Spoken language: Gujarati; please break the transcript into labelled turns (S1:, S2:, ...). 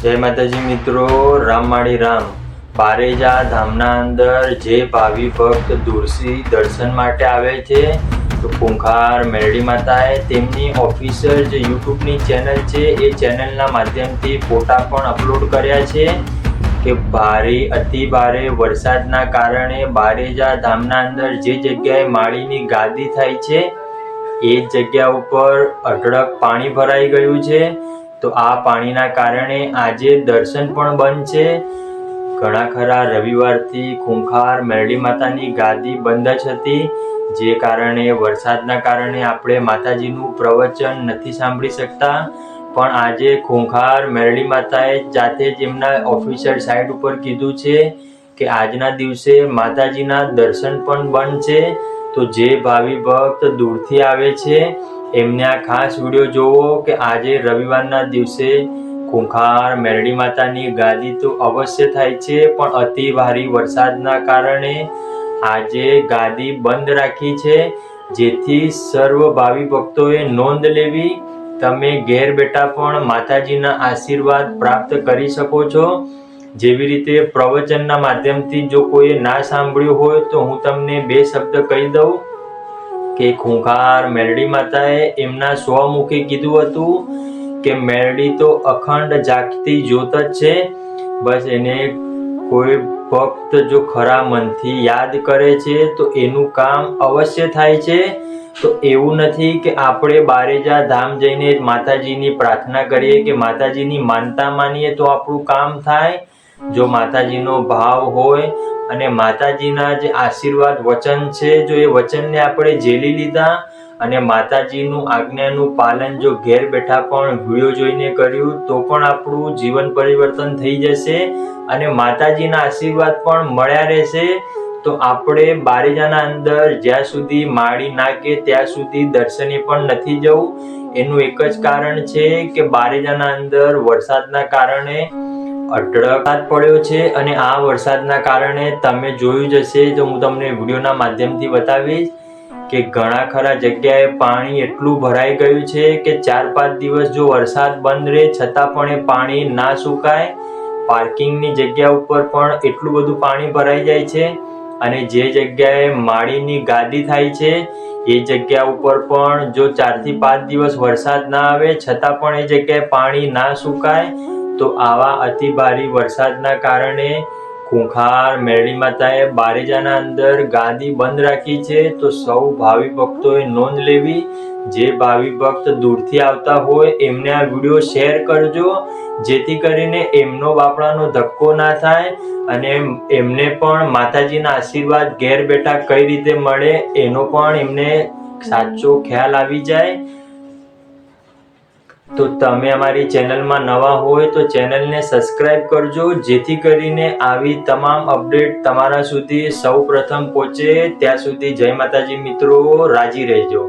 S1: જય માતાજી મિત્રો, રામમાળી રામ। બારેજા ધામના અંદર જે ભાવિ ભક્ત દૂરથી દર્શન માટે આવે છે તો ખૂંખાર મેરડી માતાએ તેમની ઓફિશિયલ જે યુટ્યુબની ચેનલ છે એ ચેનલના માધ્યમથી ફોટા પણ અપલોડ કર્યા છે કે અતિ ભારે વરસાદના કારણે બારેજા ધામના અંદર જે જગ્યાએ માળીની ગાદી થાય છે એ જગ્યા ઉપર અઢળક પાણી ભરાઈ ગયું છે। તો આ પાણીના કારણે આજે દર્શન પણ બંધ છે। ઘણા ખરા રવિવારથી ખૂંખાર મેરડી માતાની ગાદી બંધ જ હતી, જે કારણે વરસાદના કારણે આપણે માતાજીનું પ્રવચન નથી સાંભળી શકતા। પણ આજે ખૂંખાર મેરડી માતાએ જાતે જ એમના ઓફિશિયલ સાઇટ ઉપર કીધું છે કે આજના દિવસે માતાજીના દર્શન પણ બંધ છે। તો જે ભાવિ ભક્ત દૂરથી આવે છે એમને આ ખાસ વિડીયો જોવો કે આજે રવિવારના દિવસે ખૂંખાર મેરડી માતાની ગાદી તો અવશ્ય થાય છે, પણ અતિ ભારે વરસાદના કારણે આજે ગાદી બંધ રાખી છે, જેથી સર્વ ભાવિ ભક્તોએ નોંધ લેવી। તમે ઘેર બેઠા પણ માતાજીના આશીર્વાદ પ્રાપ્ત કરી શકો છો। જેવી રીતે પ્રવચનના માધ્યમથી જો કોઈ ના સાંભળ્યું હોય તો હું તમને બે શબ્દ કહી દઉં કે ખૂંખાર મેરડી માતાએ એમના સ્વમુખે કીધું હતું કે મેરડી તો અખંડ જાગતી જ્યોત જ છે, બસ એને કોઈ ભક્ત જો ખરા મનથી યાદ કરે છે તો એનું કામ અવશ્ય થાય છે। તો એવું નથી કે આપણે બારેજા ધામ જઈને માતાજીની પ્રાર્થના કરીએ કે માતાજીની માનતા માનીએ તો આપણું કામ થાય। જો માતાજીનો ભાવ હોય અને માતાજીના જે આશીર્વાદ વચન છે, જો એ વચનને આપણે ઝેલી લીધા અને માતાજીનું આજ્ઞાનું પાલન જો ઘેર બેઠા પણ વિડીયો જોઈને કર્યું તો પણ આપણું જીવન પરિવર્તન થઈ જશે અને માતાજીના આશીર્વાદ પણ મળ્યા રહેશે। તો આપણે બારેજાના અંદર જ્યાં સુધી માળી નાખે ત્યાં સુધી દર્શને પણ નથી જવું। એનું એક જ કારણ છે કે બારેજાના અંદર વરસાદના કારણે અઢળક પડ્યો છે અને આ વરસાદના કારણે તમે જોયું જ હશે, તો હું તમને વિડીયોના માધ્યમથી બતાવીશ કે ઘણા ખરા જગ્યાએ પાણી એટલું ભરાઈ ગયું છે કે 4-5 દિવસ જો વરસાદ બંધ રહે છતાં પણ એ પાણી ના સુકાય। પાર્કિંગની જગ્યા ઉપર પણ એટલું બધું પાણી ભરાઈ જાય છે અને જે જગ્યાએ માળીની ગાદી થાય છે એ જગ્યા ઉપર પણ જો 4 થી 5 દિવસ વરસાદ ના આવે છતાં પણ એ જગ્યાએ પાણી ના સુકાય। તો આવા અતિ ભારે વરસાદના કારણે ખૂંખાર મેરડી માતાએ બારેજાના અંદર ગાદી બંધ રાખી છે। તો સૌ ભાવિ ભક્તોએ નોંધ લેવી। જે ભાવિ ભક્ત દૂરથી આવતા હોય એમને આ વિડીયો શેર કરજો, જેથી કરીને એમનો બાપડાનો ધક્કો ના થાય અને એમને પણ માતાજીના આશીર્વાદ ઘેર બેઠા કઈ રીતે મળે એનો પણ એમને સાચો ખ્યાલ આવી જાય। તો તમે અમારી ચેનલમાં નવા હોય તો ચેનલને સબસ્ક્રાઇબ કરજો, જેથી કરીને આવી તમામ અપડેટ તમારા સુધી સૌ પ્રથમ પહોંચે। ત્યાં સુધી જય માતાજી મિત્રો, રાજી રહેજો।